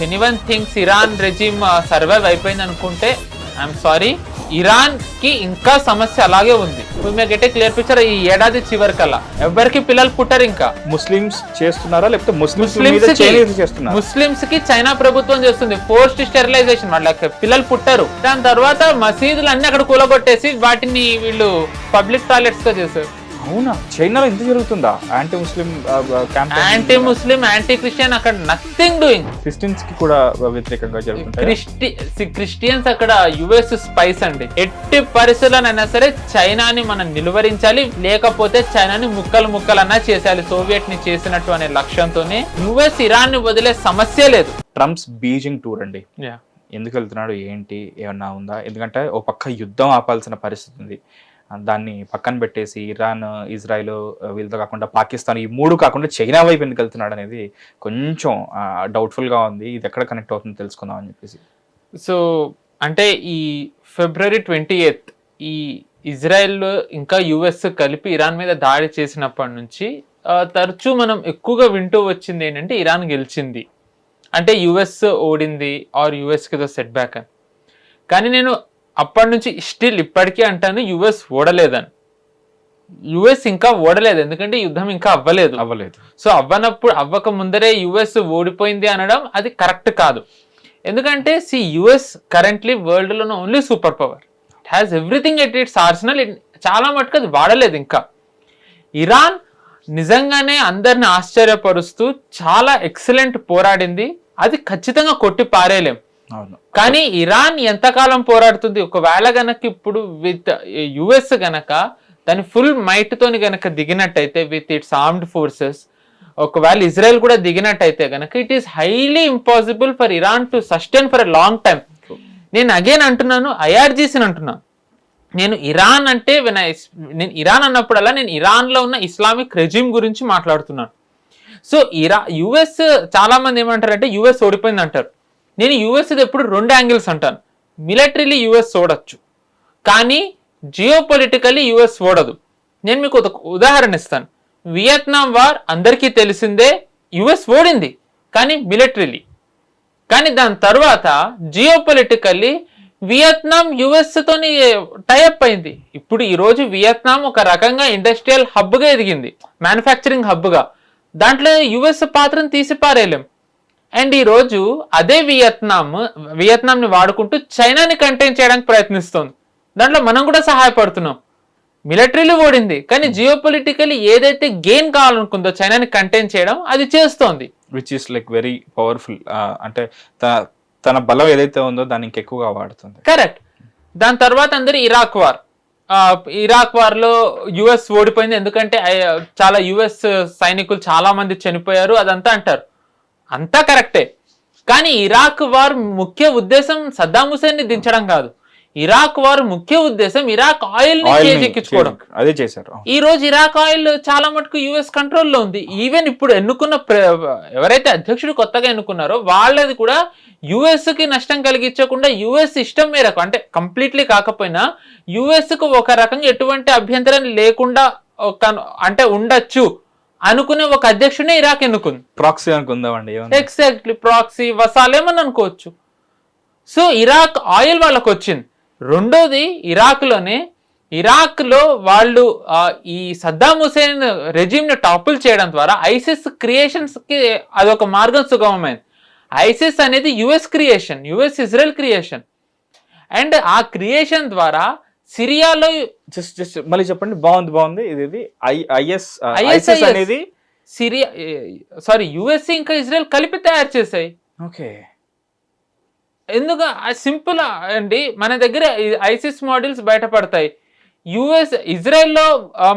Anyone things Iran regime survive అయిపోయింది అనుకుంటే I'm sorry, Iran కి ఇంకా సమస్య అలాగే ఉంది. May get a clear picture. ఈ ఏడాది చివరికల్లా ఎవరికి పిల్లలు పుట్టరు. ఇంకా ముస్లిమ్స్ చేస్తున్నారా లేకపోతే ముస్లిమ్స్ కి చైనా ప్రభుత్వం చేస్తుంది ఫోర్స్డ్ స్టెరిలైజేషన్. వాళ్ళకి పిల్లలు పుట్టరు. దాని తర్వాత మసీదులు అన్ని అక్కడ కూలగొట్టేసి వాటిని వీళ్ళు పబ్లిక్ టాయిలెట్స్ గా చేశారు. అవునా? చైనాలో ఎంత జరుగుతుందా యాంటీ ముస్లిం క్యాంపెయిన్? యాంటీ ముస్లిం, యాంటీ క్రిస్టియన్, అక్కడ నథింగ్ డూయింగ్. క్రిస్టియన్స్ కి కూడా వ్యతిరేకంగా జరుగుతుంది. క్రిస్టియన్స్ అక్కడ యుఎస్ స్పైస్ అండి. ఎట్టి పరిస్థితుల్లోనైనా సరే చైనాని మనం నిలువరించాలి, లేకపోతే చైనాని ముక్కలు ముక్కలన్నా చేసేయాలి, సోవియట్ ని చేసినట్టు అనే లక్ష్యంతోనే యుఎస్ ఇరాన్ ని వదిలే సమస్య లేదు. ట్రంప్స్ బీజింగ్ టూర్ అండి, ఎందుకు వెళ్తున్నాడు, ఏంటి, ఏమన్నా ఉందా? ఎందుకంటే ఓ పక్క యుద్ధం ఆపాల్సిన పరిస్థితి ఉంది, దాన్ని పక్కన పెట్టేసి ఇరాన్, ఇజ్రాయెల్ వీళ్ళతో కాకుండా పాకిస్తాన్, ఈ మూడు కాకుండా చైనా వైపు ఎందుకు వెళ్తున్నాడు అనేది కొంచెం డౌట్ఫుల్గా ఉంది. ఇది ఎక్కడ కనెక్ట్ అవుతుందో తెలుసుకుందాం అని చెప్పేసి. సో అంటే ఈ February 28 ఈ ఇజ్రాయెల్ ఇంకా యుఎస్ కలిపి ఇరాన్ మీద దాడి చేసినప్పటి నుంచి తరచూ మనం ఎక్కువగా వింటూ వచ్చింది ఏంటంటే ఇరాన్ గెలిచింది అంటే యుఎస్ ఓడింది ఆర్ యుఎస్కి ఏదో సెట్ బ్యాక్ అని. కానీ నేను అప్పటి నుంచి స్టిల్ ఇప్పటికీ అంటాను యుఎస్ ఓడలేదని. యుఎస్ ఇంకా ఓడలేదు, ఎందుకంటే యుద్ధం ఇంకా అవ్వలేదు. సో అవ్వక ముందరే యుఎస్ ఓడిపోయింది అనడం అది కరెక్ట్ కాదు. ఎందుకంటే యుఎస్ కరెంట్లీ వరల్డ్ లోనే only super power. It has everything at its arsenal. చాలా మటుకు అది వాడలేదు ఇంకా. ఇరాన్ నిజంగానే అందరిని ఆశ్చర్యపరుస్తూ చాలా ఎక్సలెంట్ పోరాడింది, అది ఖచ్చితంగా కొట్టి పారేయలేం. కానీ ఇరాన్ ఎంతకాలం పోరాడుతుంది? ఒకవేళ గనక ఇప్పుడు విత్ యుఎస్ గనక దాని ఫుల్ మైట్ తోని గనక దిగినట్టయితే విత్ ఇట్స్ ఆర్మ్డ్ ఫోర్సెస్, ఒకవేళ ఇజ్రాయెల్ కూడా దిగినట్టయితే గనక it is highly impossible for Iran to sustain for a long time. నేను అగైన్ అంటున్నాను, ఐఆర్జీసీని అంటున్నాను. నేను ఇరాన్ అంటే నేను ఇరాన్ అన్నప్పుడల్లా నేను ఇరాన్ లో ఉన్న ఇస్లామిక్ రెజిమ్ గురించి మాట్లాడుతున్నాను. సో యుఎస్ చాలా మంది ఏమంటారంటే యుఎస్ ఓడిపోయింది అంటారు. నేను యుఎస్ ఎప్పుడు రెండు యాంగిల్స్ అంటాను. మిలిటరీలీ యుఎస్ ఓడచ్చు, కానీ జియో పొలిటికల్లీ యుఎస్ ఓడదు. నేను మీకు ఒక ఉదాహరణ ఇస్తాను. వియత్నాం వార్ అందరికీ తెలిసిందే, యుఎస్ ఓడింది కానీ మిలిటరీలీ. కానీ దాని తర్వాత జియో పొలిటికల్లీ వియత్నాం యుఎస్ తోని టైఅప్ అయింది. ఇప్పుడు ఈరోజు వియత్నాం ఒక రకంగా ఇండస్ట్రియల్ హబ్గా ఎదిగింది, మ్యానుఫ్యాక్చరింగ్ హబ్గా. దాంట్లో యుఎస్ పాత్రను తీసి పారేయలేం. అండ్ ఈరోజు అదే వియత్నాంని వాడుకుంటూ చైనాని కంటైన్ చేయడానికి ప్రయత్నిస్తోంది. దాంట్లో మనం కూడా సహాయపడుతున్నాం. మిలిటరీలు ఓడింది, కానీ జియో పొలిటికల్లీ ఏదైతే గెయిన్ కావాలనుకుందో చైనాని కంటైన్ చేయడం, అది చేస్తోంది. Which is like very powerful. అంటే తన బలం ఏదైతే ఉందో దాన్ని ఇంకెక్కువగా వాడుతుంది. కరెక్ట్. దాని తర్వాత అందరూ ఇరాక్ వార్లో యుఎస్ ఓడిపోయింది, ఎందుకంటే చాలా యుఎస్ సైనికులు చాలా మంది చనిపోయారు, అదంతా అంటారు. అంతా కరెక్టే. కానీ ఇరాక్ వార్ ముఖ్య ఉద్దేశం సద్దాం హుసేన్ ని దించడం కాదు. ఇరాక్ వార్ ముఖ్య ఉద్దేశం ఇరాక్ ఆయిల్ ని చేజెక్కించుకోవడం. అదే చేశారు. ఈ రోజు ఇరాక్ ఆయిల్ చాలా మటుకు యుఎస్ కంట్రోల్లో ఉంది. ఈవెన్ ఇప్పుడు ఎన్నుకున్న ఎవరైతే అధ్యక్షుడు కొత్తగా ఎన్నుకున్నారో వాళ్ళది కూడా యుఎస్ కి నష్టం కలిగించకుండా యుఎస్ ఇష్టం మేరకు, అంటే కంప్లీట్లీ కాకపోయినా యుఎస్ కు ఒక రకంగా ఎటువంటి అభ్యంతరం లేకుండా అంటే ఉండొచ్చు అనుకునే ఒక అధ్యక్షుడే ఇరాక్ ఎన్నుకుంది. ప్రాక్సీ అనుకుందామండి. ఎగ్జాక్ట్లీ, ప్రాక్సీ వసాలేమని అనుకోవచ్చు. సో ఇరాక్ ఆయిల్ వాళ్ళకు వచ్చింది. రెండోది ఇరాక్ లో వాళ్ళు ఈ సద్దాం హుసేన్ రెజిమ్ ని టాపుల్ చేయడం ద్వారా ఐసిస్ క్రియేషన్స్ కి అదొక మార్గం సుగమమైంది. ఐసిస్ అనేది US creation, US Israel creation. And ఆ క్రియేషన్ ద్వారా సిరియాలో జస్ట్ మళ్ళీ చెప్పండి. బాగుంది. ఇది ఐఎస్ అనేది సిరియా యుఎస్ ఇంకా ఇజ్రాయెల్ కలిపి తయారు చేశాయి. ఓకే. ఎందుకు సింపుల్ అండి, మన దగ్గర ఐసిస్ మోడల్స్ బయటపడతాయి. ఇజ్రాయెల్లో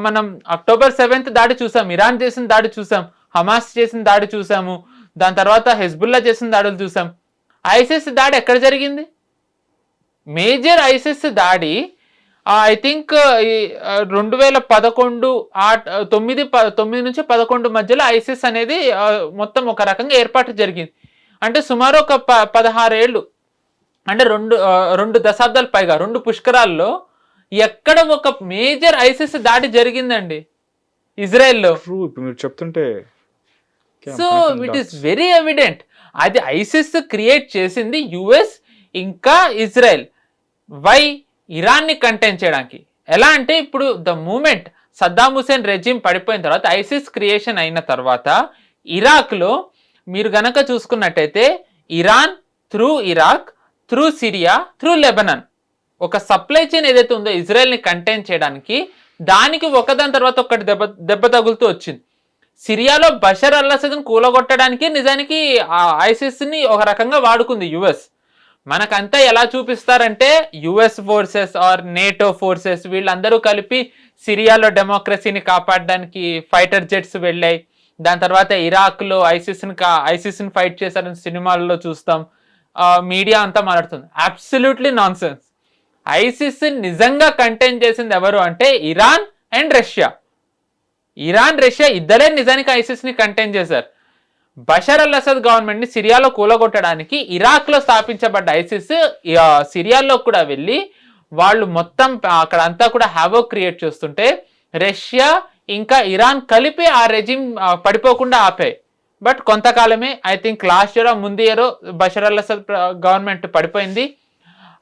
మనం October 7th దాడి చూసాం, ఇరాన్ చేసిన దాడి చూసాం, హమాస్ చేసిన దాడి చూసాము, దాని తర్వాత హెజ్బుల్లా చేసిన దాడులు చూసాం. ఐసిస్ దాడి ఎక్కడ జరిగింది? మేజర్ ఐసిస్ దాడి ఐ థింక్ 2011 9 నుంచి 11 మధ్యలో ఐసిస్ అనేది మొత్తం ఒక రకంగా ఏర్పాటు జరిగింది. అంటే సుమారు ఒక 16 ఏళ్ళు, అంటే రెండు దశాబ్దాల పైగా, 2 పుష్కరాల్లో ఎక్కడ ఒక మేజర్ ఐసిస్ దాడి జరిగిందండి ఇజ్రాయెల్లో. ఇప్పుడు మీరు చెప్తుంటే so it is very evident అది ఐసిస్ క్రియేట్ చేసింది యుఎస్ ఇంకా ఇజ్రాయెల్. వై? ఇరాన్ని కంటైన్ చేయడానికి. ఎలా అంటే ఇప్పుడు the moment Saddam Hussein regime పడిపోయిన తర్వాత ఐసిస్ క్రియేషన్ అయిన తర్వాత ఇరాక్లో మీరు గనక చూసుకున్నట్టయితే Iran through Iraq, through Syria, through Lebanon ఒక సప్లై చైన్ ఏదైతే ఉందో ఇజ్రాయెల్ని కంటైన్ చేయడానికి, దానికి ఒకదాని తర్వాత ఒకటి దెబ్బ తగులుతూ వచ్చింది. సిరియాలో బషర్ అల్ అసద్ని కూలగొట్టడానికి నిజానికి ఐసిస్ని ఒక రకంగా వాడుకుంది యుఎస్. మనకంతా ఎలా చూపిస్తారంటే US forces or NATO forces వీళ్ళందరూ కలిపి సిరియాలో డెమోక్రసీని కాపాడడానికి ఫైటర్ జెట్స్ వెళ్ళాయి. దాని తర్వాత ఇరాక్లో ఐసిస్ని ఫైట్ చేశారని సినిమాల్లో చూస్తాం, మీడియా అంతా మాట్లాడుతుంది. Absolutely non sense. ఐసిస్ నిజంగా కంటైన్ చేసింది ఎవరు అంటే Iran and Russia. Iran, Russia ఇద్దరే నిజానికి ఐసిస్ని కంటైన్ చేశారు. బషర్ అల్ అసద్ గవర్నమెంట్ని సిరియాలో కూలగొట్టడానికి ఇరాక్లో స్థాపించబడ్డ ఐసిస్ సిరియాలో కూడా వెళ్ళి వాళ్ళు మొత్తం అక్కడ అంతా కూడా హ్యావోక్ క్రియేట్ చేస్తుంటే రష్యా ఇంకా ఇరాన్ కలిపి ఆ రెజిమ్ పడిపోకుండా ఆపాయి. బట్ కొంతకాలమే ఐ థింక్ లాస్ట్ ఇయర్ ముందు year Bashar al Assad government పడిపోయింది.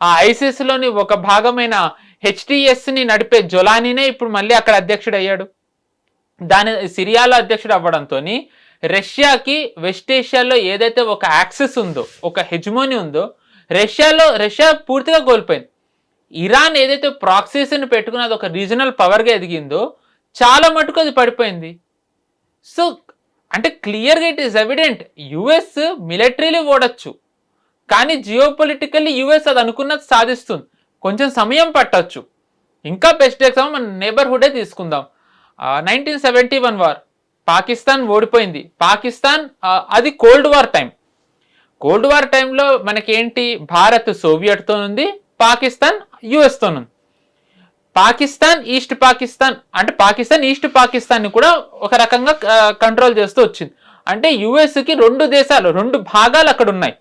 ఆ ఐసిస్లోని ఒక భాగమైన హెచ్టిఎస్ని నడిపే జొలానీనే ఇప్పుడు మళ్ళీ అక్కడ అధ్యక్షుడు అయ్యాడు. సిరియాలో అధ్యక్షుడు అవ్వడంతో రష్యాకి వెస్ట్ ఏషియాలో ఏదైతే ఒక యాక్సెస్ ఉందో, ఒక హెజ్మోని ఉందో రష్యా పూర్తిగా కోల్పోయింది. ఇరాన్ ఏదైతే ప్రాక్సీస్ని పెట్టుకుని అది ఒక రీజనల్ పవర్గా ఎదిగిందో చాలా మటుకు అది పడిపోయింది. సో అంటే క్లియర్గా it is evident US militarily ఓడచ్చు, కానీ జియోపొలిటికల్లీ యుఎస్ అది అనుకున్నది సాధిస్తుంది. కొంచెం సమయం పట్టచ్చు. ఇంకా బెస్ట్ ఎగ్జాంపుల్ మన నేబర్హుడే తీసుకుందాం. 1971 వార్ పాకిస్తాన్ ఓడిపోయింది. పాకిస్తాన్ అది cold war time. Cold war టైంలో మనకేంటి, భారత్ సోవియట్తో ఉంది, పాకిస్తాన్ యుఎస్తో ఉంది. పాకిస్తాన్ ఈస్ట్ పాకిస్తాన్ అంటే పాకిస్తాన్ ఈస్ట్ పాకిస్తాన్ని కూడా ఒక రకంగా కంట్రోల్ చేస్తూ వచ్చింది. అంటే యుఎస్కి రెండు భాగాలు అక్కడ ఉన్నాయి.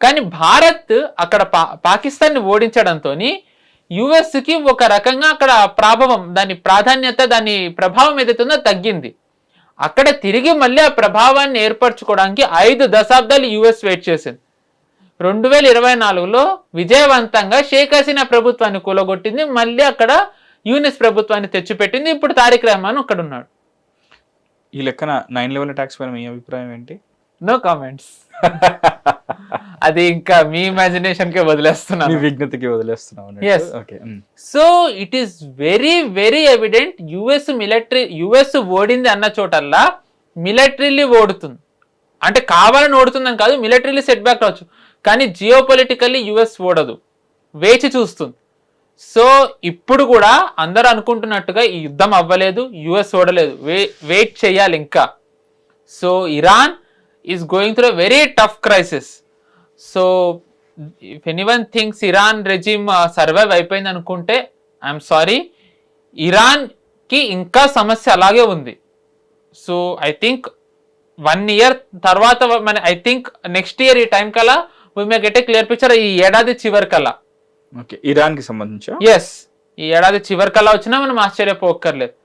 కానీ భారత్ అక్కడ పాకిస్తాన్ని ఓడించడంతో యుఎస్కి ఒక రకంగా అక్కడ ప్రభావం, దాని ప్రాధాన్యత, దాని ప్రభావం ఏదైతుందో తగ్గింది. అక్కడ తిరిగి మళ్ళీ ఆ ప్రభావాన్ని ఏర్పరచుకోవడానికి 5 దశాబ్దాలు యుఎస్ వెయిట్ చేసింది. 2024లో విజయవంతంగా షేక్ హసీనా ప్రభుత్వాన్ని కూలగొట్టింది, మళ్ళీ అక్కడ యూనిస్ ప్రభుత్వాన్ని తెచ్చిపెట్టింది. ఇప్పుడు తారిక్ రెహమాన్ అక్కడ ఉన్నాడు. ఈ లెక్కన 9/11 అటాక్స్ పైన మీ అభిప్రాయం ఏంటి? No comments. అది ఇంకా మీ ఇమాజినేషన్ కే వదిలేస్తున్నాను, మీ విజ్ఞతకి వదిలేస్తున్నాను. So it is very very evident US ఓడింది అన్న చోటల్లా మిలిటరీలీ ఓడుతుంది. అంటే కావాలని ఓడుతుందని కాదు, మిలిటరీలీ సెట్ బ్యాక్ రావచ్చు, కానీ జియోపొలిటికల్లీ యుఎస్ ఓడదు, వేచి చూస్తుంది. సో ఇప్పుడు కూడా అందరూ అనుకుంటున్నట్టుగా ఈ యుద్ధం అవ్వలేదు, యుఎస్ ఓడలేదు, వెయిట్ చేయాలి ఇంకా. So Iran is going through very tough crisis. So if anyone thinks Iran regime survive అయిపోయింది అనుకుంటే ఐఎమ్ సారీ, ఇరాన్కి ఇంకా సమస్య అలాగే ఉంది. సో ఐ థింక్ 1 year తర్వాత ఐ థింక్ నెక్స్ట్ ఇయర్ ఈ టైం కల్లా we may get a clear picture. ఈ ఏడాది చివరి కల్లా ఇరాన్కి సంబంధించి ఈ ఏడాది చివరి కల్లా వచ్చినా మనం ఆశ్చర్యపోక్కర్లేదు.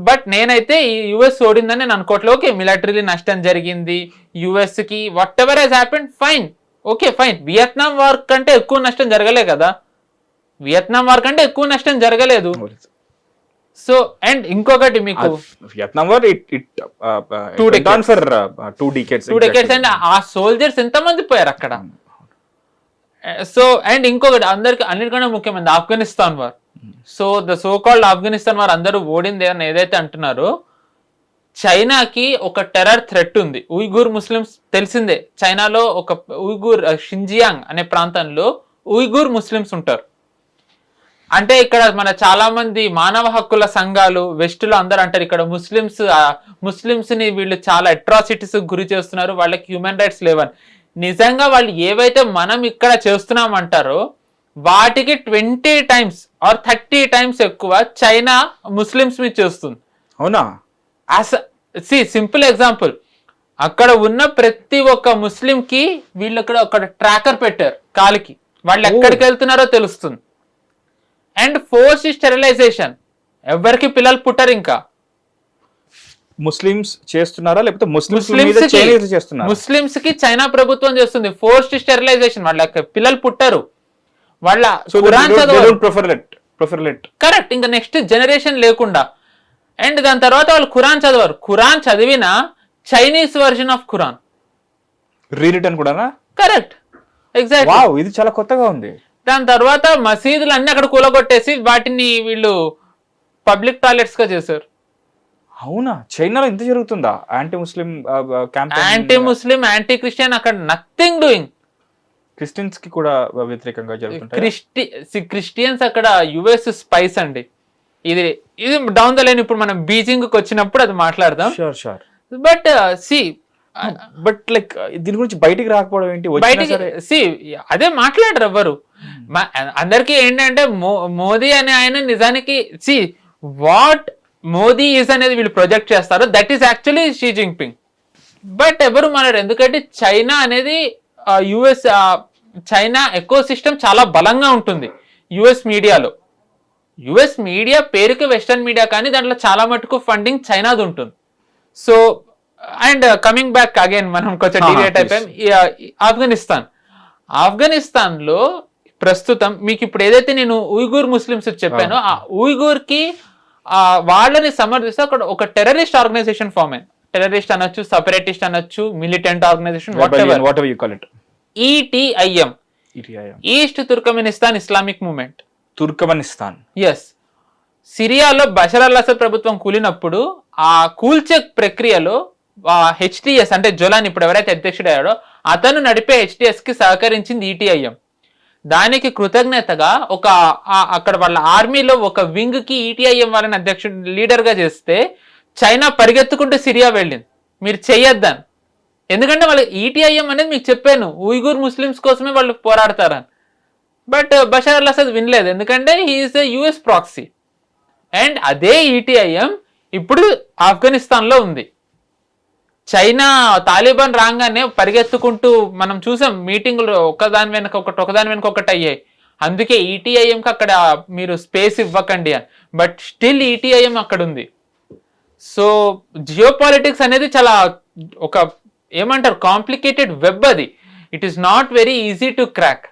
బట్ నేనైతే ఈ యుఎస్ ఓడిందని నేను అనుకోవట్లేదు. ఓకే, మిలిటరీ నష్టం జరిగింది యుఎస్కి, whatever has happened, fine, okay fine. Vietnam war కంటే ఎక్కువ నష్టం జరగలేదు కదా, వియత్నాం వార్ కంటే ఎక్కువ నష్టం జరగలేదు. సో అండ్ ఇంకొకటి మీకు Vietnam war two decades and ఆ సోల్జర్స్ ఎంతమంది పోయారు అక్కడ. సో అండ్ ఇంకొకటి అన్నిటికన్నా ముఖ్యమైనది Afghanistan war. So the so called Afghanistan war అందరూ ఓడింది అని ఏదైతే అంటున్నారో, చైనాకి ఒక టెర్రర్ థ్రెట్ ఉంది. ఉయ్గూర్ ముస్లిమ్స్ తెలిసిందే, చైనాలో ఒక షింజియాంగ్ అనే ప్రాంతంలో ఉయ్గూర్ ముస్లిమ్స్ ఉంటారు. అంటే ఇక్కడ మన చాలా మంది మానవ హక్కుల సంఘాలు వెస్ట్లో అందరూ అంటారు ఇక్కడ ముస్లిమ్స్ని వీళ్ళు చాలా అట్రాసిటీస్ గురి చేస్తున్నారు, వాళ్ళకి హ్యూమన్ రైట్స్ లేవని. నిజంగా వాళ్ళు ఏవైతే మనం ఇక్కడ చేస్తున్నామంటారో వాటికి 20 times ఆర్ 30 times ఎక్కువ చైనా ముస్లిమ్స్ మీద చేస్తుంది. అవునా? సింపుల్ ఎగ్జాంపుల్, అక్కడ ఉన్న ప్రతి ఒక్క ముస్లింకి వీళ్ళు అక్కడ ఒక ట్రాకర్ పెట్టారు కాలికి, వాళ్ళు ఎక్కడికి వెళ్తున్నారో తెలుస్తుంది. అండ్ ఫోర్స్ స్టెరిలైజేషన్, ఎవరికి పిల్లలు పుట్టరు ఇంకా. ముస్లిమ్స్ చేస్తున్నారా లేకపోతే ముస్లిమ్స్ చేస్తున్నారు? ముస్లిమ్స్ కి చైనా ప్రభుత్వం చేస్తుంది ఫోర్స్డ్ స్టెరిలైజేషన్. వాళ్ళకి పిల్లలు పుట్టారు, వాళ్ళ ఖురాన్ చదవరు. కరెక్ట్, ఇంకా నెక్స్ట్ జనరేషన్ లేకుండా. అండ్ దాని తర్వాత వాళ్ళు ఖురాన్ చదవరు. ఖురాన్ చదివిన Chinese version of Quran rewritten కూడా. Correct, exact. ఇది చాలా కొత్తగా ఉంది. దాని తర్వాత మసీదులు అన్ని అక్కడ కూలగొట్టేసి వాటిని వీళ్ళు పబ్లిక్ టాయిలెట్స్ గా చేశారు. అవునా? చైనాలో ఇంత జరుగుతుందా? యాంటీ ముస్లిం యాంటీ క్రిస్టియన్, అక్కడ నథింగ్ డూయింగ్. క్రిస్టియన్స్ కి కూడా వ్యతిరేకంగా జరుగుతుంటాయి. క్రిస్టియన్స్ అక్కడ యుఎస్ స్పైస్ అండి. ఇది డౌన్ ద లైన్ ఇప్పుడు మనం బీజింగ్ కి వచ్చినప్పుడు అది మాట్లాడదాం. బట్ బట్ లైక్ దీని గురించి బయటికి రాకపోవడం ఏంటి? అదే మాట్లాడరు ఎవ్వరు. అందరికి ఏంటంటే మోదీ అనే ఆయన నిజానికి వాట్ మోదీ ఈజ్ అనేది వీళ్ళు ప్రొజెక్ట్ చేస్తారు, that is actually she Jinping. But ఎవరు మాట్లాడరు, ఎందుకంటే చైనా అనేది యుఎస్ చైనా ఎకో సిస్టమ్ చాలా బలంగా ఉంటుంది యుఎస్ మీడియాలో. యుఎస్ మీడియా పేరుకి వెస్టర్న్ మీడియా, కానీ దాంట్లో చాలా మటుకు ఫండింగ్ చైనాది ఉంటుంది. So and coming back again మనం కొంచెం డివేట్ అయిపోయాం. ఆఫ్ఘనిస్తాన్ లో ప్రస్తుతం మీకు ఇప్పుడు ఏదైతే నేను ఉయ్గూర్ ముస్లిమ్స్ చెప్పానో, ఆ ఉయ్గూర్ కి వాళ్ళని సమర్థిస్తూ అక్కడ ఒక టెర్రరిస్ట్ ఆర్గనైజేషన్ ఫామ్ అయింది. టెర్రరిస్ట్ అనొచ్చు, సెపరేటిస్ట్ అనొచ్చు, militant organisation, ETIM, east Turkmenistan Islamic movement. Turkmenistan, yes. సిరియాలో బషర్ అల్ అసద్ ప్రభుత్వం కూలినప్పుడు ఆ కూల్చే ప్రక్రియలో HTS అంటే జొలాన్ ఇప్పుడు ఎవరైతే అధ్యక్షుడు అయ్యాడో అతను నడిపే HTS కి సహకరించింది ETIM. దానికి కృతజ్ఞతగా అక్కడ వాళ్ళ ఆర్మీలో ఒక వింగ్ కి ETIM వాళ్ళని అధ్యక్షుడు లీడర్ గా చేస్తే చైనా పరిగెత్తుకుంటూ సిరియా వెళ్ళింది, మీరు చెయ్యొద్దని. ఎందుకంటే వాళ్ళకి ETIM అనేది మీకు చెప్పాను ఉయ్గూర్ ముస్లిమ్స్ కోసమే వాళ్ళు పోరాడతారని. బట్ బషర్ అల్ అసద్ వినలేదు, ఎందుకంటే he is a US proxy. And అదే ETIM ఇప్పుడు ఆఫ్ఘనిస్తాన్ లో ఉంది. చైనా తాలిబాన్ రాగానే పరిగెత్తుకుంటూ మనం చూసాం మీటింగులు ఒకదాని వెనక ఒకటి అయ్యాయి. అందుకే ETIMకి అక్కడ మీరు స్పేస్ ఇవ్వకండి అని. బట్ స్టిల్ ETIM అక్కడ ఉంది. సో జియో పాలిటిక్స్ అనేది చాలా ఒక ఏమంటారు కాంప్లికేటెడ్ వెబ్ అది. It is not very easy to crack.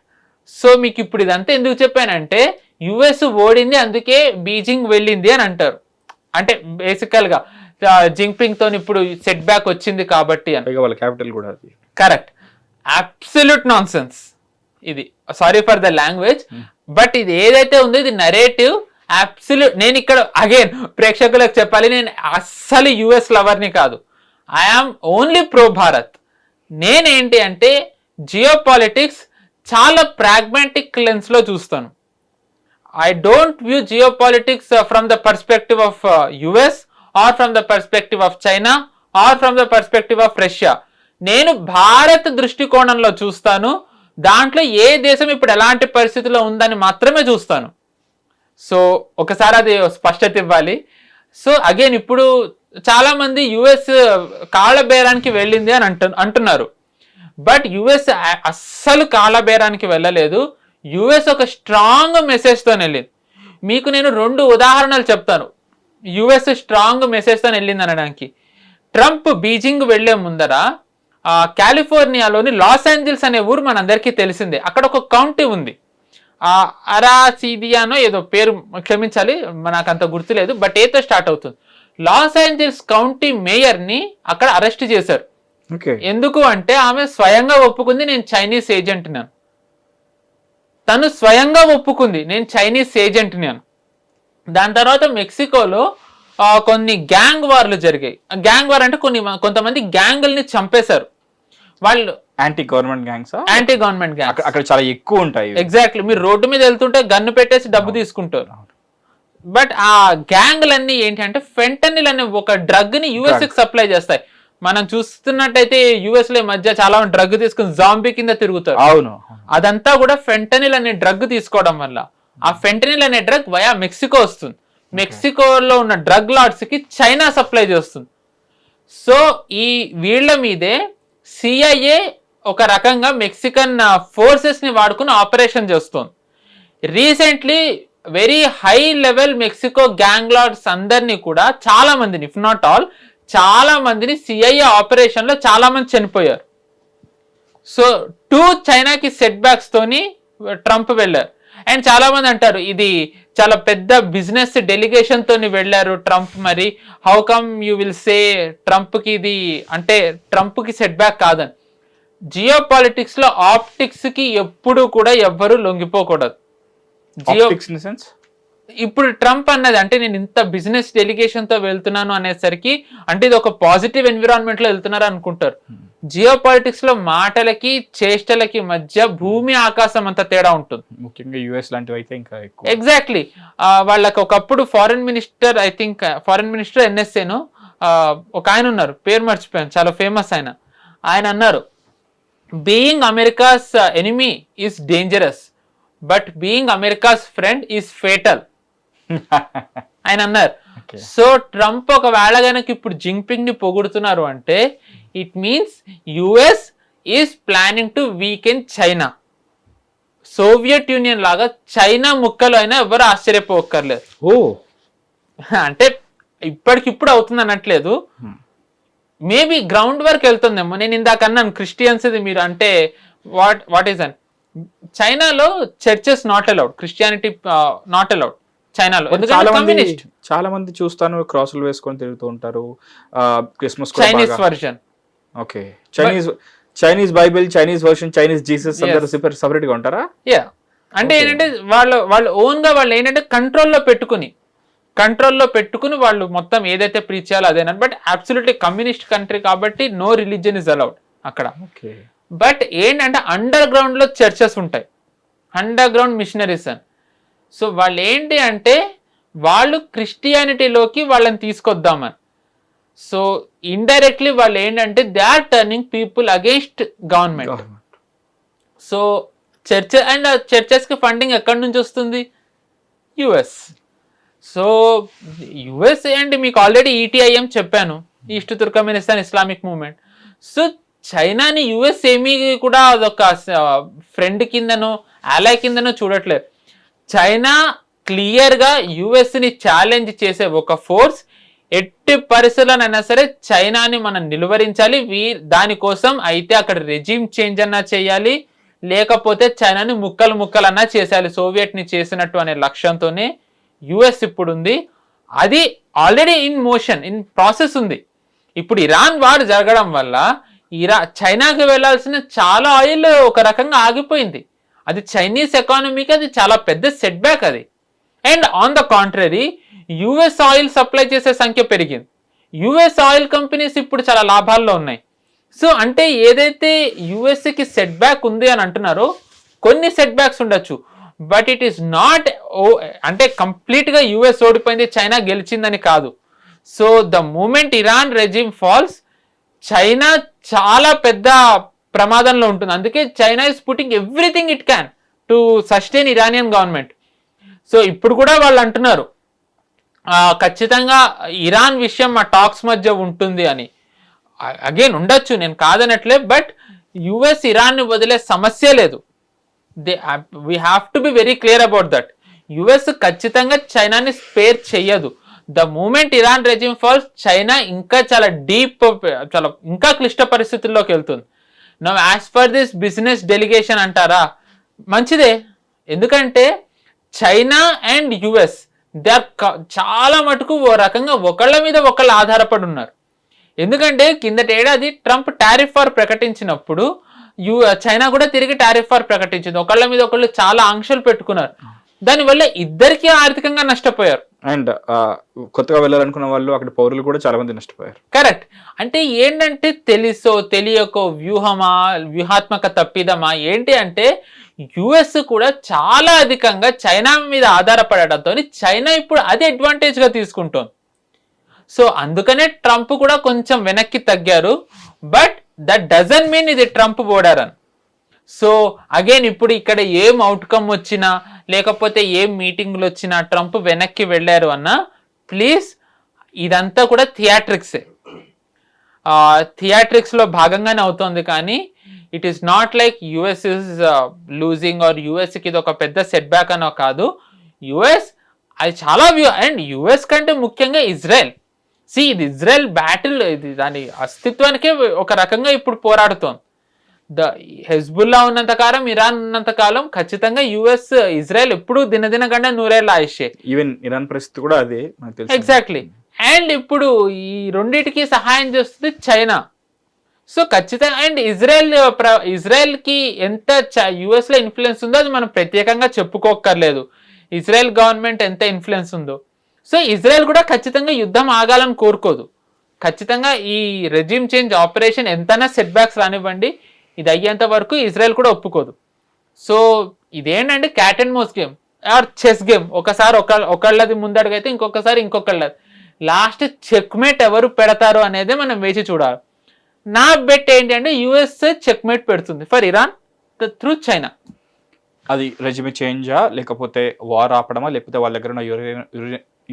So మీకు ఇప్పుడు ఇదంతా ఎందుకు చెప్పానంటే యుఎస్ ఓడింది అందుకే బీజింగ్ వెళ్ళింది అని అంటారు. అంటే బేసికల్ గా జింగ్పింగ్ తో ఇప్పుడు సెట్ బ్యాక్ వచ్చింది కాబట్టి అని. వాళ్ళ క్యాపిటల్ కూడా అది. కరెక్ట్, అబ్సల్యూట్ నాన్ సెన్స్ ఇది. Sorry for the language, but ఇది ఏదైతే ఉందో ఇది నరేటివ్ అబ్సల్యూట్. నేను ఇక్కడ అగైన్ ప్రేక్షకులకు చెప్పాలి, నేను అస్సలు యుఎస్ లవర్ని కాదు. I am only pro Bharat. నేనేంటి అంటే జియో పాలిటిక్స్ చాలా ప్రాగ్మాటిక్ లెన్స్ లో చూస్తాను. I don't view geo politics from the perspective of US or from the perspective of China or from the perspective of Russia. నేను భారత్ దృష్టికోణంలో చూస్తాను. దాంట్లో ఏ దేశం ఇప్పుడు ఎలాంటి పరిస్థితిలో ఉందని మాత్రమే చూస్తాను. సో ఒకసారి అది స్పష్టత ఇవ్వాలి. సో అగైన్ ఇప్పుడు చాలా మంది యుఎస్ కాళ్ళబేరానికి వెళ్ళింది అని అంటున్నారు. బట్ యుఎస్ అస్సలు కాళ్ళబేరానికి వెళ్ళలేదు. యుఎస్ ఒక స్ట్రాంగ్ మెసేజ్తో వెళ్ళింది. మీకు నేను 2 ఉదాహరణలు చెప్తాను యుఎస్ స్ట్రాంగ్ మెసేజ్తో వెళ్ళింది అనడానికి. ట్రంప్ బీజింగ్ వెళ్లే ముందర కాలిఫోర్నియాలోని లాస్ ఏంజల్స్ అనే ఊరు మనందరికీ తెలిసిందే. అక్కడ ఒక కౌంటీ ఉంది, అరాసిడియానో ఏదో పేరు, క్షమించాలి నాకు అంత గుర్తులేదు, బట్ ఏతో స్టార్ట్ అవుతుంది. లాస్ ఏంజల్స్ కౌంటీ మేయర్ ని అక్కడ అరెస్ట్ చేశారు. ఎందుకు అంటే ఆమె స్వయంగా ఒప్పుకుంది నేను చైనీస్ ఏజెంట్ నేను. తను స్వయంగా ఒప్పుకుంది నేను చైనీస్ ఏజెంట్ నేను. దాని తర్వాత మెక్సికోలో కొన్ని గ్యాంగ్ వార్లు జరిగాయి. గ్యాంగ్ వార్ అంటే కొంతమంది గ్యాంగుల్ని చంపేశారు. వాళ్ళు యాంటీ గవర్నమెంట్ గ్యాంగ్స్ అక్కడ చాలా ఎక్కువ ఉంటాయి. ఎగ్జాక్ట్లీ, మీరు రోడ్డు మీద వెళ్తుంటే గన్ను పెట్టేసి డబ్బు తీసుకుంటారు. బట్ ఆ గ్యాంగ్లన్నీ ఏంటి అంటే ఫెంటనిల్ అనే ఒక డ్రగ్ ని యుఎస్ కి సప్లై చేస్తాయి. మనం చూస్తున్నట్టయితే యుఎస్ లో మధ్య చాలా డ్రగ్ తీసుకుని జాంబీ కింద తిరుగుతారు. అవును, అదంతా కూడా ఫెంటనిల్ అనే డ్రగ్ తీసుకోవడం వల్ల. ఆ ఫెంటనిల్ అనే డ్రగ్ వయా మెక్సికో వస్తుంది. మెక్సికోలో ఉన్న డ్రగ్ లార్డ్స్ కి చైనా సప్లై చేస్తుంది. సో ఈ వీళ్ళ మీదే CIA ఒక రకంగా మెక్సికన్ ఫోర్సెస్ ని వాడుకుని ఆపరేషన్ చేస్తుంది. Recently very high level Mexico gang lords అందరినీ కూడా చాలా మందిని, ఇఫ్ నాట్ ఆల్, చాలా మందిని సిఐఏ ఆపరేషన్ లో చాలా మంది చనిపోయారు. సో చైనాకి సెట్ బ్యాక్స్ తోని ట్రంప్ వెళ్ళారు. అండ్ చాలా మంది అంటారు ఇది చాలా పెద్ద బిజినెస్ డెలిగేషన్ తోని వెళ్ళారు ట్రంప్, మరి how come you will say Trump కి ఇది అంటే ట్రంప్ కి సెట్ బ్యాక్ కాదని. జియో పాలిటిక్స్ లో ఆప్టిక్స్ కి ఎప్పుడు కూడా ఎవ్వరూ లొంగిపోకూడదు. ఇప్పుడు ట్రంప్ అన్నది అంటే నేను ఇంత బిజినెస్ డెలిగేషన్ తో వెళ్తున్నాను అనేసరికి అంటే ఇది ఒక పాజిటివ్ ఎన్విరాన్మెంట్ లో వెళ్తున్నారు అనుకుంటారు. జియో పాలిటిక్స్ లో మాటలకి చేష్టలకి మధ్య భూమి ఆకాశం అంత తేడా ఉంటుంది. ముఖ్యంగా యుఎస్ లాంటివి అయితే ఇంకా ఎక్కువ. ఎగ్జాక్ట్లీ. వాళ్ళకి ఒకప్పుడు foreign minister I think foreign minister ఎన్ఎస్ఏను ఒక ఆయన ఉన్నారు, పేరు మర్చిపోయాను, చాలా ఫేమస్ ఆయన అన్నారు, being America's enemy is dangerous but being America's friend is fatal ఆయన అన్నారు. సో ట్రంప్ ఒకవేళ గనక ఇప్పుడు జింగ్పింగ్ ని పొగుడుతున్నారు అంటే it means US is planning to weaken China. Soviet Union లాగా చైనా ముక్కలు అయినా ఎవరు ఆశ్చర్యపోక్కర్లేదు. అంటే ఇప్పటికిప్పుడు అవుతుంది అనట్లేదు, మేబీ గ్రౌండ్ వర్క్ వెళ్తుందేమో. నేను ఇందాక అన్నాను క్రిస్టియన్స్ ఇది మీరు అంటే వాట్ ఈస్ అన్ చైనాలో churches not allowed, Christianity not allowed చైనాలో. చాలా మంది చూస్తాను క్రాసులు వేసుకొని తిరుగుతూ ఉంటారు. Christmas Chinese version, okay, Chinese Bible, Chinese version, Chinese Jesus అందరూ సెపరేట్ గా ఉంటారా? యా, అంటే ఏంటంటే వాళ్ళు ఓన్ గా వాళ్ళు ఏంటంటే కంట్రోల్లో పెట్టుకుని వాళ్ళు మొత్తం ఏదైతే ప్రీచ్ చేయాలో అదేనా. బట్ అబ్సల్యూట్లీ కమ్యూనిస్ట్ కంట్రీ కాబట్టి నో రిలీజియన్ ఇస్ అలౌడ్ అక్కడ. బట్ ఏంటంటే అండర్ గ్రౌండ్ లో చర్చెస్ ఉంటాయి, అండర్ గ్రౌండ్ మిషనరీస్ అని. సో వాళ్ళు ఏంటి అంటే వాళ్ళు క్రిస్టియానిటీలోకి వాళ్ళని తీసుకొద్దామని. సో ఇండైరెక్ట్లీ వాళ్ళు ఏంటంటే they are turning people against government. So churches కి ఫండింగ్ ఎక్కడి నుంచి వస్తుంది? యుఎస్. సో యుఎస్ అండ్ మీకు ఆల్రెడీ ఈటీఐఎం చెప్పాను, east Turkmenistan Islamic movement. So చైనాని యుఎస్ ఏమీ కూడా అదొక ఫ్రెండ్ కిందనో అలై కిందనో చూడట్లేదు. చైనా క్లియర్ గా యుఎస్ ని ఛాలెంజ్ చేసే ఒక ఫోర్స్. ఎట్టి పరిస్థితుల్లోనైనా సరే చైనాని మనం నిలువరించాలి. దానికోసం అయితే అక్కడ రెజిమ్ చేంజ్ అన్నా చేయాలి, లేకపోతే చైనాని ముక్కలన్నా చేసేయాలి, సోవియట్ ని చేసినట్టు అనే లక్ష్యంతోనే యుఎస్ ఇప్పుడు ఉంది. అది already in motion, in process ఉంది. ఇప్పుడు ఇరాన్ వార్ జరగడం వల్ల చైనాకి వెళ్లాల్సిన చాలా ఆయిల్ ఒక రకంగా ఆగిపోయింది. అది చైనీస్ ఎకానమీకి అది చాలా పెద్ద సెట్ బ్యాక్ అది. And on the contrary US oil supply చేసే సంఖ్య పెరిగింది. యుఎస్ ఆయిల్ కంపెనీస్ ఇప్పుడు చాలా లాభాల్లో ఉన్నాయి. సో అంటే ఏదైతే యుఎస్కి సెట్ బ్యాక్ ఉంది అని అంటున్నారో కొన్ని సెట్ బ్యాక్స్ ఉండొచ్చు, బట్ ఇట్ ఈస్ నాట్ అంటే కంప్లీట్ గా యుఎస్ ఓడిపోయింది చైనా గెలిచిందని కాదు. So the moment Iran regime falls China చాలా పెద్ద ప్రమాదంలో ఉంటుంది. అందుకే China is putting everything it can to sustain Iranian government. So ఇప్పుడు కూడా వాళ్ళు అంటున్నారు ఖచ్చితంగా ఇరాన్ విషయం మా టాక్స్ మధ్య ఉంటుంది అని. అగైన్ ఉండొచ్చు, నేను కాదనట్లే, బట్ యుఎస్ ఇరాన్ని వదిలే సమస్య లేదు. We have to be very clear about that. US ఖచ్చితంగా చైనాని స్పేర్ చెయ్యదు. The moment Iran regime falls China ఇంకా చాలా డీప్, చాలా ఇంకా క్లిష్ట పరిస్థితుల్లోకి వెళ్తుంది. Now as per this business delegation అంటారా, మంచిదే. ఎందుకంటే China and US they are చాలా మటుకు ఓ రకంగా ఒకళ్ళ మీద ఒకళ్ళు ఆధారపడి ఉన్నారు. ఎందుకంటే కిందటేడాది ట్రంప్ టారిఫ్ వార్ ప్రకటించినప్పుడు చైనా కూడా తిరిగి టారిఫ్ వార్ ప్రకటించింది. ఒకళ్ళ మీద ఒకళ్ళు చాలా ఆంక్షలు పెట్టుకున్నారు. దానివల్ల ఇద్దరికి ఆర్థికంగా నష్టపోయారు. అండ్ కొత్తగా వెళ్ళాలనుకున్న వాళ్ళు అక్కడ పౌరులు కూడా చాలా మంది నష్టపోయారు. కరెక్ట్. అంటే ఏంటంటే తెలుసో తెలియకో వ్యూహాత్మక తప్పిదమా ఏంటి అంటే యుఎస్ కూడా చాలా అధికంగా చైనా మీద ఆధారపడటంతో చైనా ఇప్పుడు అది అడ్వాంటేజ్ గా తీసుకుంటోంది. సో అందుకనే ట్రంప్ కూడా కొంచెం వెనక్కి తగ్గారు. బట్ దట్ డజంట్ మీన్ ఇది ట్రంప్ ఓడారని. సో అగైన్ ఇప్పుడు ఇక్కడ ఏం అవుట్కమ్ వచ్చినా లేకపోతే ఏం మీటింగ్లు వచ్చినా ట్రంప్ వెనక్కి వెళ్ళారు అన్నా ప్లీజ్ ఇదంతా కూడా థియేట్రిక్స్ లో భాగంగానే అవుతుంది. కానీ it is not like US is losing or యుఎస్కి ఇది ఒక పెద్ద సెట్ బ్యాక్ అనో కాదు. యుఎస్ అది చాలా అండ్ యుఎస్ కంటే ముఖ్యంగా ఇజ్రాయెల్. ఇది ఇజ్రాయెల్ బ్యాటిల్, ఇది దాని అస్తిత్వానికే ఒక రకంగా ఇప్పుడు పోరాడుతోంది. హెజ్బుల్లా ఉన్నంత కాలం, ఇరాన్ ఉన్నంత కాలం ఖచ్చితంగా యుఎస్ ఇజ్రాయెల్ ఎప్పుడు దినదిన గంట నూరేళ్ళ ఆయుషే. ఈవెన్ ఇరాన్ పరిస్థితి కూడా అదే మనకు తెలుసు. ఎగ్జాక్ట్లీ. అండ్ ఇప్పుడు ఈ రెండింటికి సహాయం చేస్తుంది చైనా. సో ఖచ్చితంగా అండ్ ఇజ్రాయెల్ కి ఎంత యుఎస్ లో ఇన్ఫ్లుయెన్స్ ఉందో అది మనం ప్రత్యేకంగా చెప్పుకోక్కర్లేదు. ఇజ్రాయెల్ గవర్నమెంట్ ఎంత ఇన్ఫ్లుయెన్స్ ఉందో. సో ఇజ్రాయెల్ కూడా ఖచ్చితంగా యుద్ధం ఆగాలని కోరుకోదు. ఖచ్చితంగా ఈ రెజిమ్ చేంజ్ ఆపరేషన్ ఎంతైనా సెట్ బ్యాక్స్ రానివ్వండి, ఇది అయ్యేంత వరకు ఇజ్రాయెల్ కూడా ఒప్పుకోదు. సో ఇదేంటంటే cat and mouse game or chess game. ఒకసారి ఒకళ్ళది ముందడుగైతే ఇంకొకసారి ఇంకొకళ్ళది. లాస్ట్ చెక్మేట్ ఎవరు పెడతారు అనేది మనం వేచి చూడాలి. నా బెట్ ఏంటి అంటే యుఎస్ చెక్మేట్ పెడుతుంది ఫర్ ఇరాన్ త్రూ చైనా. అది రెజిమ్ చేంజా, లేకపోతే వార్ ఆపడమా, లేకపోతే వాళ్ళ దగ్గర ఉన్న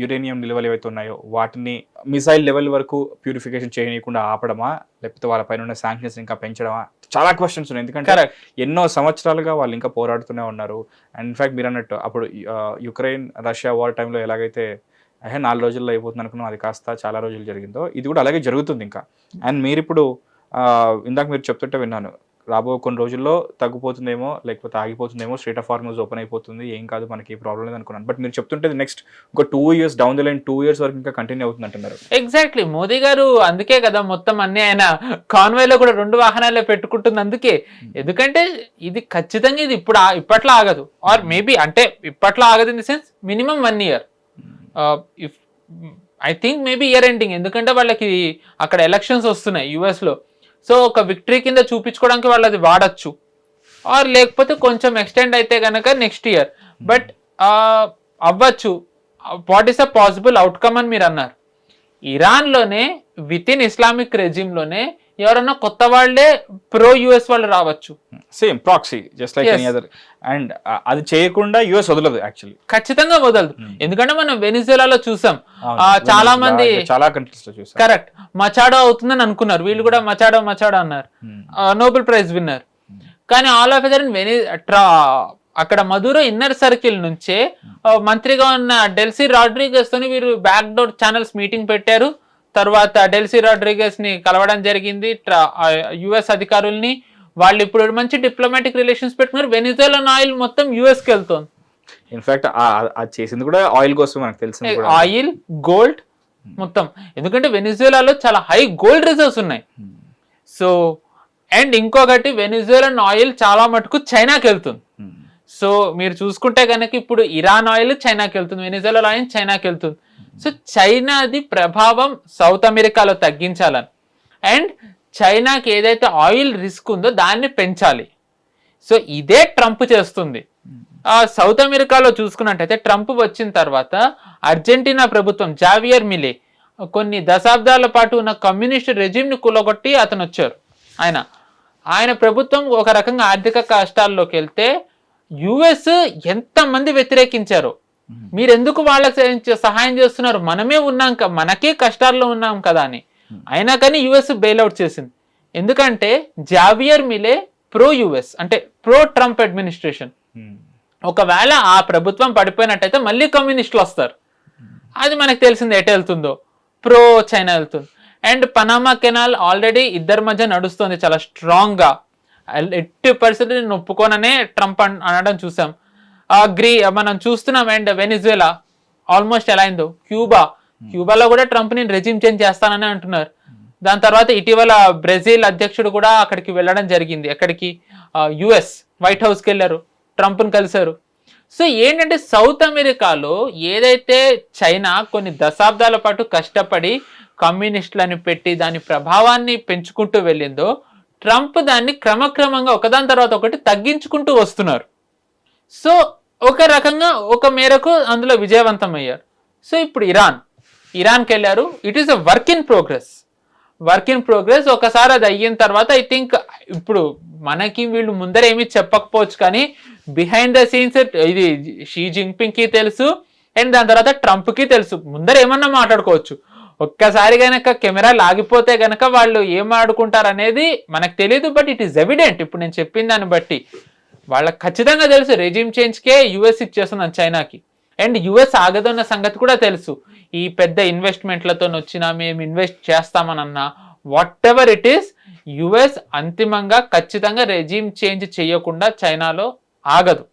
యురేనియం నిల్వలు ఏవైతే ఉన్నాయో వాటిని మిసైల్ లెవెల్ వరకు ప్యూరిఫికేషన్ చేయకుండా ఆపడమా, లేకపోతే వాళ్ళ పైన ఉన్న శాంక్షన్స్ ఇంకా పెంచడమా? చాలా క్వశ్చన్స్ ఉన్నాయి. ఎందుకంటే ఎన్నో సంవత్సరాలుగా వాళ్ళు ఇంకా పోరాడుతూనే ఉన్నారు. అండ్ ఇన్ఫాక్ట్ మీరు అన్నట్టు అప్పుడు యుక్రెయిన్ రష్యా వార్ టైంలో ఎలాగైతే 4 రోజుల్లో అయిపోతుంది అనుకున్నాం, అది కాస్త చాలా రోజులు జరిగిందో ఇది కూడా అలాగే జరుగుతుంది ఇంకా. అండ్ మీరు ఇప్పుడు ఇందాక మీరు చెప్తుంటే విన్నాను, రాబో కొన్ని రోజుల్లో తగ్గిపోతుందేమో, లేకపోతే ఆగిపోతుందేమో, స్ట్రెయిట్ ఆఫ్ హార్మోజ్ ఓపెన్ అయిపోతుంది, ఏం కాదు మనకి ప్రాబ్లం లేదు అనుకున్నాను. బట్ మీరు చెప్తుంటే నెక్స్ట్ ఇంకో 2 years down the line 2 years వరకు ఇంకా కంటిన్యూ అవుతుంది అంటున్నారు. ఎగ్జాక్ట్లీ. మోదీ గారు అందుకే కదా మొత్తం అన్ని ఆయన కాన్వాయ్లో కూడా 2 వాహనాలే పెట్టుకుంటుంది అందుకే. ఎందుకంటే ఇది ఖచ్చితంగా ఇది ఇప్పట్లో ఆగదు, ఆర్ మేబీ అంటే ఇప్పట్లో ఆగదు in the sense minimum 1 year. I think maybe year ending, ఎందుకంటే వాళ్ళకి అక్కడ ఎలక్షన్స్ వస్తున్నాయి యుఎస్ లో. సో ఒక విక్టరీ కింద చూపించుకోవడానికి వాళ్ళు అది వాడచ్చు, ఆర్ లేకపోతే కొంచెం ఎక్స్టెండ్ అయితే కనుక నెక్స్ట్ ఇయర్. బట్ అవ్వచ్చు. What is a possible outcome అని మీరు అన్నారు. ఇరాన్లోనే విత్ ఇన్ ఇస్లామిక్ రెజిమ్లోనే ఎవరన్నా కొత్త వాళ్ళే ప్రో యుఎస్ వాళ్ళు రావచ్చు. Same proxy just like any other. And అది చేయకుండా యుఎస్ వదలదు, యాక్చువల్లీ ఖచ్చితంగా వదలదు. ఎందుకంటే మనం వెనిజులాలో చూసాం, చాలా మంది చాలా కంట్రీస్ లో చూసాం. కరెక్ట్, మచాడో అవుతుందని అనుకున్నారు, వీళ్ళు కూడా మచాడో అన్నారు, నోబెల్ ప్రైజ్ విన్నర్. కానీ ఆల్ ఆఫ్ ఎ అక్కడ మధురో ఇన్నర్ సర్కిల్ నుంచే మంత్రిగా ఉన్న డెల్సీ రాడ్రిగస్ తోని వీరు బ్యాక్ డోర్ ఛానల్స్ మీటింగ్ పెట్టారు. తర్వాత డెల్సీ రాడ్రిగస్ ని కలవడం జరిగింది యుఎస్ అధికారుల్ని. వాళ్ళు ఇప్పుడు మంచి డిప్లొమాటిక్ రిలేషన్స్ పెట్టుకున్నారు. వెనిజులా ఆయిల్ మొత్తం యుఎస్ కి వెళ్తుంది. ఇన్ఫాక్ట్ అది చేసింది కూడా ఆయిల్ కోసం, మనకు తెలిసింది ఆయిల్, గోల్డ్ మొత్తం. ఎందుకంటే వెనిజులాలో చాలా హై గోల్డ్ రిజర్వ్స్ ఉన్నాయి. సో అండ్ ఇంకొకటి వెనిజులన్ ఆయిల్ చాలా మటుకు చైనాకి వెళ్తుంది. సో మీరు చూసుకుంటే కనుక ఇప్పుడు ఇరాన్ ఆయిల్ చైనాకి వెళ్తుంది, వెనిజులా ఆయిల్ చైనాకి వెళ్తుంది. సో చైనాది ప్రభావం సౌత్ అమెరికాలో తగ్గించాలని, అండ్ చైనాకి ఏదైతే ఆయిల్ రిస్క్ ఉందో దాన్ని పెంచాలి. సో ఇదే ట్రంప్ చేస్తుంది. సౌత్ అమెరికాలో చూసుకున్నట్టయితే ట్రంప్ వచ్చిన తర్వాత అర్జెంటీనా ప్రభుత్వం జావియర్ మిలే కొన్ని దశాబ్దాల పాటు ఉన్న కమ్యూనిస్ట్ రెజిమ్ని కూలగొట్టి అతను వచ్చారు. ఆయన ప్రభుత్వం ఒక రకంగా ఆర్థిక కష్టాల్లోకి వెళ్తే యుఎస్ ఎంతమంది వ్యతిరేకించారు. మీరెందుకు వాళ్ళకి సహాయం చేస్తున్నారు, మనమే ఉన్నాం, మనకే కష్టాల్లో ఉన్నాం కదా అని. అయినా కానీ యుఎస్ బెయిల్అవుట్ చేసింది. ఎందుకంటే జావియర్ మిలే ప్రో యుఎస్, అంటే ప్రో ట్రంప్ అడ్మినిస్ట్రేషన్. ఒకవేళ ఆ ప్రభుత్వం పడిపోయినట్టయితే మళ్ళీ కమ్యూనిస్టులు వస్తారు. అది మనకు తెలిసింది ఎటు వెళ్తుందో, ప్రో చైనా వెళ్తుంది. అండ్ పనామా కెనాల్ ఆల్రెడీ ఇద్దరి మధ్య నడుస్తుంది చాలా స్ట్రాంగ్ గా. 80% నేను ఒప్పుకోననే ట్రంప్ అనడం చూసాం. మనం చూస్తున్నాం. అండ్ వెనిజులా ఆల్మోస్ట్ ఎలా అయిందో, క్యూబాలో కూడా ట్రంప్ ని రెజిమ్ చేంజ్ చేస్తానని అంటున్నారు. దాని తర్వాత ఇటీవల బ్రెజిల్ అధ్యక్షుడు కూడా అక్కడికి వెళ్ళడం జరిగింది. ఎక్కడికి? యుఎస్ వైట్ హౌస్కి వెళ్ళారు, ట్రంప్ని కలిశారు. సో ఏంటంటే సౌత్ అమెరికాలో ఏదైతే చైనా కొన్ని దశాబ్దాల పాటు కష్టపడి కమ్యూనిస్టులని పెట్టి దాని ప్రభావాన్ని పెంచుకుంటూ వెళ్ళిందో, ట్రంప్ దాన్ని క్రమక్రమంగా ఒకదాని తర్వాత ఒకటి తగ్గించుకుంటూ వస్తున్నారు. సో ఒక రకంగా ఒక మేరకు అందులో విజయవంతమయ్యారు. సో ఇప్పుడు ఇరాన్కి వెళ్ళారు. It is a work in progress. ఒకసారి అది అయిన తర్వాత ఐ థింక్ ఇప్పుడు మనకి వీళ్ళు ముందర ఏమీ చెప్పకపోవచ్చు, కానీ బిహైండ్ ద సీన్స్ ఇది షీ జిన్పింగ్ కి తెలుసు, అండ్ దాని తర్వాత ట్రంప్ కి తెలుసు. ముందర ఏమన్నా మాట్లాడుకోవచ్చు. ఒక్కసారి గనక కెమెరా లాగిపోతే గనక వాళ్ళు ఏం ఆడుకుంటారు అనేది మనకు తెలియదు. బట్ ఇట్ ఈస్ ఎవిడెంట్ ఇప్పుడు నేను చెప్పిన దాన్ని బట్టి వాళ్ళకి ఖచ్చితంగా తెలుసు రెజిమ్ చేంజ్కే యుఎస్ ఇచ్చేస్తున్నాను చైనాకి. అండ్ యుఎస్ ఆగదన్న సంగతి కూడా తెలుసు. ఈ పెద్ద ఇన్వెస్ట్మెంట్లతో వచ్చినా మేము ఇన్వెస్ట్ చేస్తామనన్నా whatever it is, US అంతిమంగా ఖచ్చితంగా రెజీమ్ చేంజ్ చేయకుండా చైనాలో ఆగదు.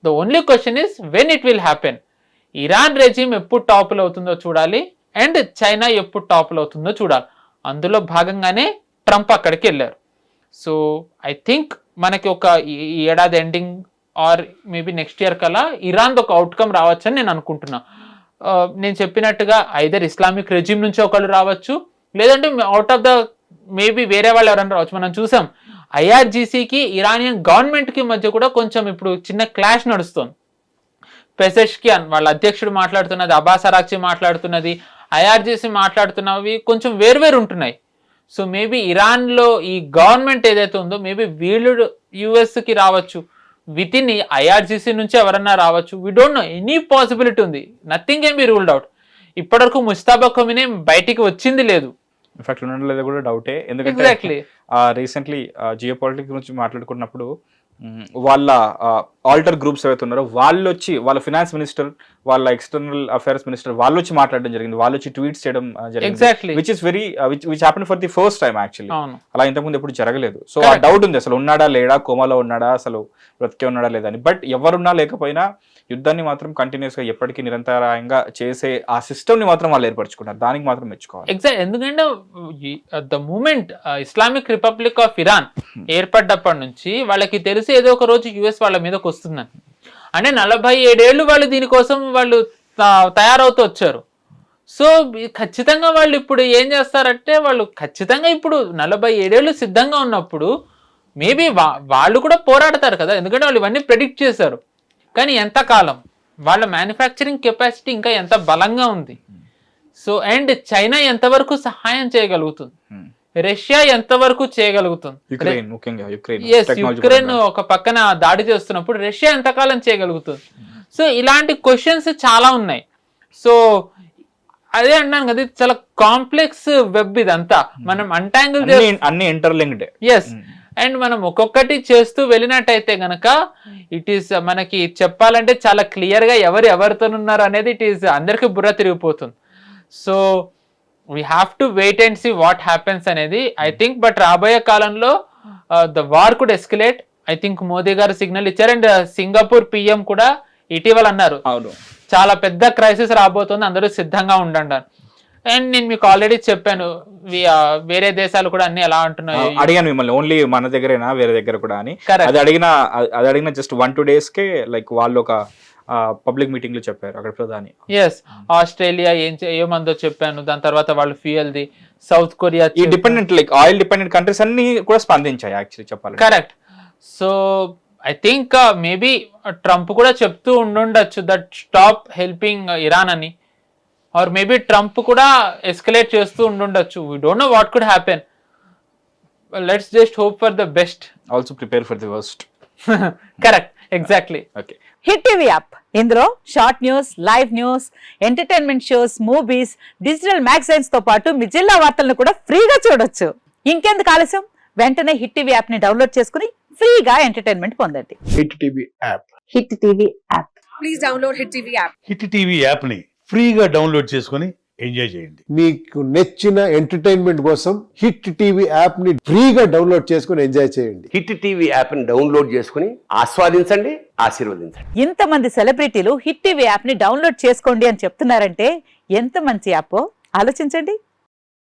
The only question is when it will happen. Iran regime ఎప్పుడు టాపుల్ అవుతుందో చూడాలి, అండ్ చైనా ఎప్పుడు టాపుల్ అవుతుందో చూడాలి. అందులో భాగంగానే ట్రంప్ అక్కడికి వెళ్ళారు. సో ఐ థింక్ మనకి ఒక ఈ ఏడాది ending or maybe next year కల్లా ఇరాన్ ఒక అవుట్కమ్ రావచ్చని నేను అనుకుంటున్నా. నేను చెప్పినట్టుగా ఐదర్ ఇస్లామిక్ రెజిమ్ నుంచి ఒకళ్ళు రావచ్చు, లేదంటే అవుట్ ఆఫ్ ద మేబీ వేరే వాళ్ళు ఎవరైనా రావచ్చు. మనం చూసాం ఐఆర్జీసీకి ఇరానియన్ గవర్నమెంట్కి మధ్య కూడా కొంచెం ఇప్పుడు చిన్న క్లాష్ నడుస్తుంది. పెసెష్కియాన్ వాళ్ళ అధ్యక్షుడు మాట్లాడుతున్నది, అబ్బాస్ అరాక్చి మాట్లాడుతున్నది, ఐఆర్జీసీ మాట్లాడుతున్నవి కొంచెం వేరువేరు ఉంటున్నాయి. సో మేబీ ఇరాన్లో ఈ గవర్నమెంట్ ఏదైతే ఉందో మేబీ వీళ్ళు యుఎస్కి రావచ్చు, విత్ ఇన్ ఐఆర్జీసీ నుంచి ఎవరన్నా రావచ్చు. We don't know, any possibility ఉంది, nothing can be ruled out. ఇప్పటివరకు ముస్తాబా ఖొమైనీ బయటికి వచ్చింది లేదు. ఇన్ఫాక్ట్ ఉండడం లేదు కూడా డౌటే. ఎందుకంటే రీసెంట్లీ జియో పాలిటిక్స్ గురించి మాట్లాడుకున్నప్పుడు వాళ్ళ ఆల్టర్ గ్రూప్స్ ఏవైతే ఉన్నారో వాళ్ళు వచ్చి, వాళ్ళ ఫినాన్స్ మినిస్టర్, వాళ్ళ ఎక్స్టర్నల్ అఫైర్స్ మినిస్టర్ వాళ్ళు వచ్చి మాట్లాడడం జరిగింది, వాళ్ళు వచ్చి ట్వీట్స్ చేయడం జరిగింది, which is very which happen for the first time actually. అలా ఇంతకుముందు ఎప్పుడు జరగలేదు. సో ఆ డౌట్ ఉంది, అసలు ఉన్నాడా లేడా, కోమాలో ఉన్నాడా, అసలు బ్రతికే ఉన్నాడా లేదని. బట్ ఎవరున్నా లేకపోయినా యుద్ధాన్ని మాత్రం కంటిన్యూస్ గా ఎప్పటికీ నిరంతరాయంగా చేసే ఆ సిస్టమ్ ని మాత్రం వాళ్ళు ఏర్పరచుకున్నారు, దానికి మాత్రం మెచ్చుకోవాలి. ఎగ్జాక్ట్. ఎందుకంటే the moment Islamic republic of Iran ఏర్పడ్డప్పటి నుంచి వాళ్ళకి తెలిసి ఏదో ఒక రోజు యుఎస్ వాళ్ళ మీదకి వస్తుందని. అంటే 47 ఏళ్ళు వాళ్ళు దీనికోసం వాళ్ళు తయారవుతూ వచ్చారు. సో ఖచ్చితంగా వాళ్ళు ఇప్పుడు ఏం చేస్తారంటే, వాళ్ళు ఖచ్చితంగా ఇప్పుడు 47 ఏళ్ళు సిద్ధంగా ఉన్నప్పుడు మేబీ వాళ్ళు కూడా పోరాడతారు కదా, ఎందుకంటే వాళ్ళు ఇవన్నీ ప్రెడిక్ట్ చేశారు. కానీ ఎంతకాలం, వాళ్ళ మ్యానుఫ్యాక్చరింగ్ కెపాసిటీ ఇంకా ఎంత బలంగా ఉంది. సో అండ్ చైనా ఎంతవరకు సహాయం చేయగలుగుతుంది, రష్యా ఎంతవరకు చేయగలుగుతుంది. యుక్రెయిన్ ఒక పక్కన దాడి చేస్తున్నప్పుడు రష్యా ఎంతకాలం చేయగలుగుతుంది. సో ఇలాంటి క్వశ్చన్స్ చాలా ఉన్నాయి. సో అదే అంటాను కదా, చాలా కాంప్లెక్స్ వెబ్ ఇదంతా. మనం అంటాంగిల్ అన్ని ఇంటర్లింక్డ్. ఎస్. అండ్ మనం ఒక్కొక్కటి చేస్తూ వెళ్ళినట్టయితే గనక ఇట్ ఈస్ మనకి చెప్పాలంటే చాలా క్లియర్ గా ఎవరితో ఉన్నారు అనేది ఇట్ ఈస్ అందరికి బుర్ర తిరిగిపోతుంది. So we have to wait and see what happens అనేది ఐ థింక్. బట్ రాబోయే కాలంలో the war could escalate. I think Modi garu signal ఇచ్చారు. అండ్ సింగపూర్ పిఎం కూడా ఇటీవల అన్నారు చాలా పెద్ద క్రైసిస్ రాబోతుంది, అందరూ సిద్ధంగా ఉండండి. అండ్ నేను మీకు ఆల్రెడీ చెప్పాను వేరే దేశాలు కూడా అన్ని ఎలా అంటున్నాయి. అడిగాను మిమ్మల్ని, ఓన్లీ మన దగ్గరేనా వేరే దగ్గర కూడా అని. అది అడిగిన జస్ట్ 1-2 days కే లైక్ వాళ్ళు ఒక పబ్లిక్ మీటింగ్ లో చెప్పారు అక్కడ ప్రధాని. ఎస్. ఆస్ట్రేలియా ఏమందో చెప్పాను, దాని తర్వాత వాళ్ళు ఫ్యూయల్ ది, సౌత్ కొరియా, ఈ dependent like oil dependent countries అన్ని కూడా స్పందించాయి యాక్చువల్లీ చెప్పాలి. Correct. So I think maybe Trump కూడా చెప్తూ ఉండుండొచ్చు దట్ స్టాప్ హెల్పింగ్ ఇరాన్ అని, ఆర్ మేబీ ట్రంప్ కూడా ఎస్కలేట్ చేస్తూ ఉండుండొచ్చు. We don't know what could happen. Let's just hope for the best, also prepare for the worst. Correct, exactly. Okay. Hit TV app, ఇందులో short news, live news, entertainment shows, movies, digital magazines తో పాటు మీ జిల్లా వార్తలను కూడా ఫ్రీగా చూడొచ్చు. ఇంకెందుకు ఆలస్యం, వెంటనే హిట్ టీవీ యాప్ ని డౌన్లోడ్ చేసుకుని ఫ్రీగా ఎంటర్టైన్మెంట్ పొందండి. Hit TV app. Hit TV app. Please download hit TV app. Hit TV app ని ఫ్రీగా డౌన్లోడ్ చేసుకొని ఎంజాయ్ చేయండి. మీకు నచ్చిన ఎంటర్టైన్మెంట్ కోసం హిట్ టీవీ యాప్ ని ఫ్రీగా డౌన్లోడ్ చేసుకొని ఎంజాయ్ చేయండి. హిట్ టీవీ యాప్ ని డౌన్లోడ్ చేసుకుని ఆస్వాదించండి, ఆశీర్వదించండి. ఇంతమంది సెలబ్రిటీలు హిట్ టీవీ యాప్ ని డౌన్లోడ్ చేసుకోండి అని చెప్తున్నారంటే ఎంత మంచి యాప్ ఆలోచించండి.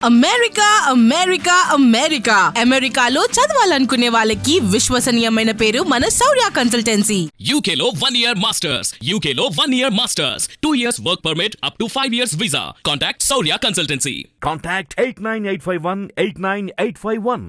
అమెరికా అమెరికా అమెరికా అమెరికాలో చదవాలనుకునే వాళ్ళకి విశ్వసనీయమైన పేరు మన శౌర్య కన్సల్టెన్సీ. UK లో 1 year masters, UK లో 1 year masters, 2 years work permit up to 5 years visa. Contact Saurya Consultancy. Contact 89851 89851.